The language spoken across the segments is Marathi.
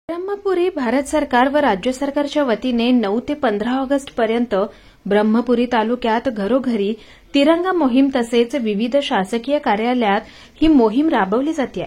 ब्रह्मपुरी भारत सरकार व राज्य सरकारच्या वतीने 9 ते 15 ऑगस्ट पर्यंत ब्रह्मपुरी तालुक्यात घरोघरी तिरंगा मोहीम तसेच विविध शासकीय कार्यालयात ही मोहीम राबवली जाते.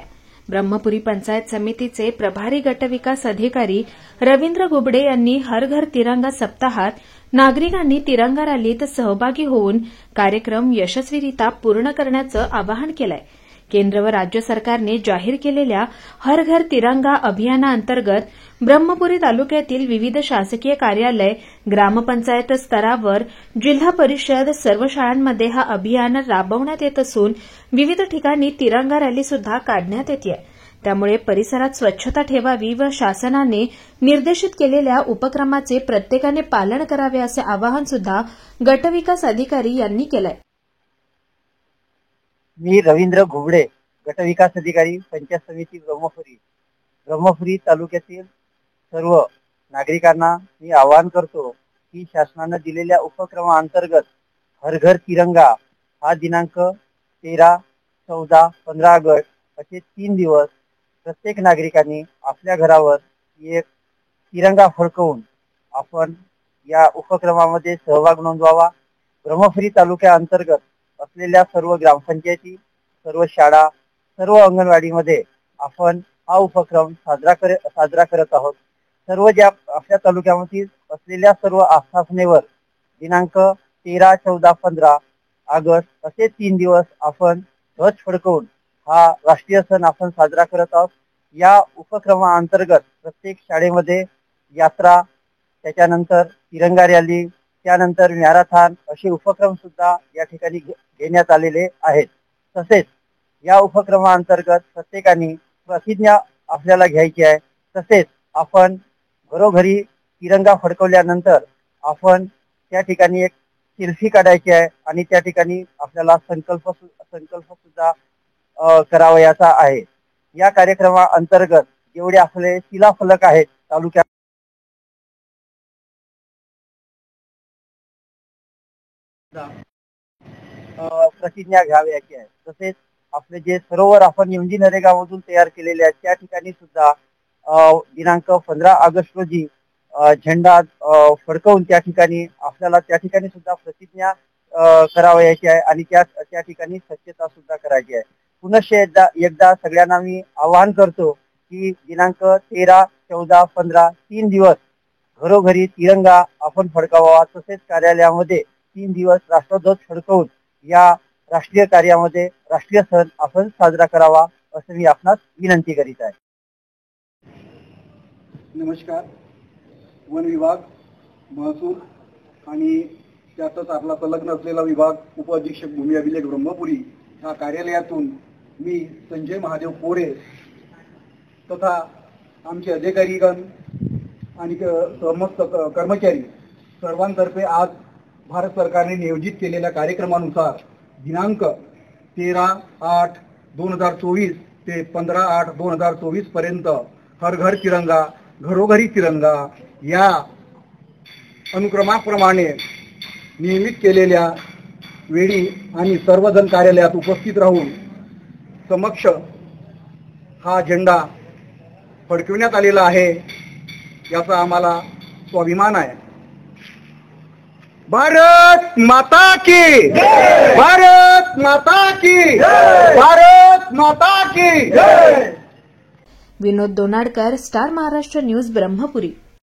ब्रह्मपुरी पंचायत समितीचे प्रभारी गटविकास अधिकारी रवींद्र घुबडे यांनी हर घर तिरंगा सप्ताहात नागरिकांनी तिरंगा रॅलीत सहभागी होऊन कार्यक्रम यशस्वीरित्या पूर्ण करण्याचं आवाहन केलं आहे. केंद्र व राज्य सरकारने जाहीर केलेल्या हर घर तिरंगा अभियानाअंतर्गत ब्रह्मपुरी तालुक्यातील विविध शासकीय कार्यालय, ग्रामपंचायत स्तरावर, जिल्हा परिषद सर्व शाळांमध्ये हा अभियान राबवण्यात येत असून विविध ठिकाणी तिरंगा रॅली सुद्धा काढण्यात येते. त्यामुळे परिसरात स्वच्छता ठेवावी व शासनाने निर्देशित केलेल्या उपक्रमाचे प्रत्येकाने पालन करावे असे आवाहन सुद्धा गटविकास अधिकारी यांनी केलं. मी रवींद्र घुबडे, गटविकास अधिकारी, पंचायत समिती ब्रह्मपुरी तालुक्यातील सर्व नागरिकांना मी आवाहन करतो की शासनाने दिलेल्या उपक्रमाअंतर्गत हर घर तिरंगा हा दिनांक 13, 14, 15 ऑगस्ट असे 3 दिवस प्रत्येक नागरिकांनी आपल्या घरावर एक तिरंगा फडकवून आपण या उपक्रमामध्ये सहभाग नोंदवावा. ब्रह्मपुरी तालुक्याअंतर्गत असलेल्या सर्व ग्रामपंचायती, सर्व शाळा, सर्व अंगणवाडीमध्ये आपण हा उपक्रम साजरा करत आहोत. सर्व ज्या आपल्या तालुक्यामध्ये असलेल्या सर्व आस्थापनेवर दिनांक 13, 14, 15 ऑगस्ट असे 3 दिवस आपण ध्वज फडकवून हा राष्ट्रीय सण आपण साजरा करत आहोत. या उपक्रमाअंतर्गत प्रत्येक शाळेमध्ये यात्रा, त्याच्यानंतर तिरंगा रॅली, त्यानंतर मॅरेथॉन असे उपक्रम सुद्धा या ठिकाणी घेण्यात आलेले आहेत. तसेच या उपक्रमाअंतर्गत प्रत्येकाने प्रतिज्ञा आपल्याला घ्यायची आहे. तसेच आपण घरोघरी तिरंगा फडकवल्यानंतर आपण त्या ठिकाणी एक सेल्फी काढायची आहे आणि त्या ठिकाणी आपल्याला संकल्प सुद्धा करावयाचा आहे. या कार्यक्रमाअंतर्गत जेवढे आपले शिलाफलक आहेत तालुक्यात प्रतिज्ञा घ्यावयाची आहे. तसेच आपले जे सरोवर आपण एमजी नरेगामधून तयार केलेले आहेत त्या ठिकाणी सुद्धा दिनांक 15 ऑगस्ट रोजी झेंडा फडकवून त्या ठिकाणी सुद्धा प्रतिज्ञा करावयाची आहे आणि त्या ठिकाणी स्वच्छता सुद्धा करायची आहे. पुनश्च एकदा सगळ्यांना मी आवाहन करतो की दिनांक 13, 14, 15 3 दिवस घरोघरी तिरंगा आपण फडकावा. तसेच कार्यालयामध्ये 3 दिवस राष्ट्रध्वज फडकवून या राष्ट्रीय कार्यामध्ये राष्ट्रीय सण आपण साजरा करावा असं मी आपणास विनंती करीत आहे. नमस्कार. वन विभाग, महसूल आणि त्यातच आपला संलग्न असलेला विभाग उप अधीक्षक भूमी अभिलेख ब्रह्मपुरी ह्या कार्यालयातून मी संजय महादेव पोरे तथा आमचे अधिकारीगण आणि समस्त कर्मचारी सर्वांतर्फे आज भारत सरकारने नियोजित केलेल्या कार्यक्रमानुसार दिनांक 13/8/2024 ते 15/8/2024 पर्यंत हर घर तिरंगा, घरोघरी तिरंगा या अनुक्रमाप्रमाणे नियमित केलेल्या वेळी आणि सर्वजण कार्यालयात उपस्थित राहून समक्ष हा झेंडा फडकविण्यात आलेला आहे. याचा आम्हाला स्वाभिमान आहे. भारत माता की जय! भारत माता की जय! भारत माता की जय! विनोद दोनाडकर, स्टार महाराष्ट्र न्यूज, ब्रह्मपुरी.